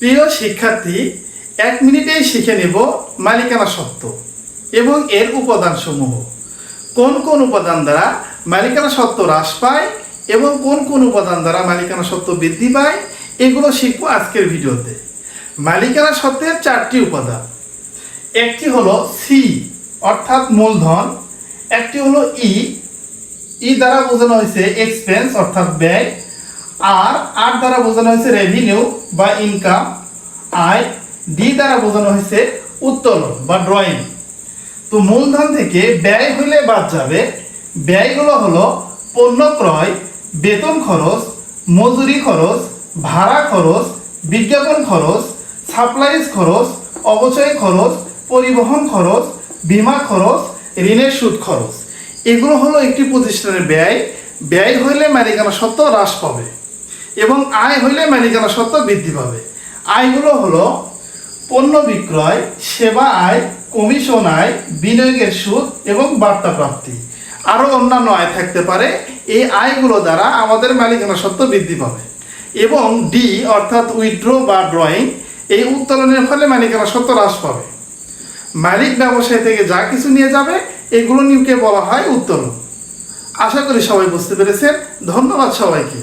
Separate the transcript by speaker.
Speaker 1: প্রিয় শিক্ষার্থী, 1 মিনিটেই শিখে নেব মালিকানা সত্ত্ব এবং এর উপাদানসমূহ। কোন কোন উপাদান দ্বারা মালিকানা সত্ত্ব হ্রাস পায় এবং কোন কোন উপাদান দ্বারা মালিকানা সত্ত্ব বৃদ্ধি পায়, এগুলো শিখবো আজকের ভিডিওতে। মালিকানা সত্ত্বের 4টি উপাদান। একটি হলো সি অর্থাৎ মূলধন, একটি হলো ই দ্বারা বোঝানো হয়েছে এক্সপেন্স অর্থাৎ ব্যয়, আর দ্বারা বোঝানো হয়েছে রেভিনিউ বা ইনকাম, ডি দ্বারা বোঝানো হয়েছে উত্তোলন বা ড্রয়িং। তো মূলধন থেকে ব্যয় হইলে বাদ যাবে। ব্যয়গুলো হলো পণ্য ক্রয়, বেতন খরচ, মজুরি খরচ, ভাড়া খরচ, বিজ্ঞাপন খরচ, সাপ্লাইজ খরচ, অবচয় খরচ, পরিবহন খরচ, বীমা খরচ, ঋণের সুদ খরচ। এগুলো হলো একটি প্রতিষ্ঠানের ব্যয়। ব্যয় হইলে মালিকানা সত্ত্ব হ্রাস পাবে এবং আয় হইলে মালিকানা সত্ত্ব বৃদ্ধি পাবে। আয়গুলো হলো পণ্য বিক্রয়, সেবা আয়, কমিশন আয়, বিনিয়োগের সুদ এবং বার্তা প্রাপ্তি। আরও অন্যান্য আয় থাকতে পারে। এই আয়গুলো দ্বারা আমাদের মালিকানা সত্ত্ব বৃদ্ধি পাবে। এবং ডি অর্থাৎ উইথড্র বা ড্রয়িং, এই উত্তোলনের ফলে মালিকানা সত্ত্ব হ্রাস পাবে। মালিক ব্যবসায় থেকে যা কিছু নিয়ে যাবে এগুলো নিয়ে বলা হয় উত্তোলন। আশা করি সবাই বুঝতে পেরেছেন। ধন্যবাদ সবাইকে।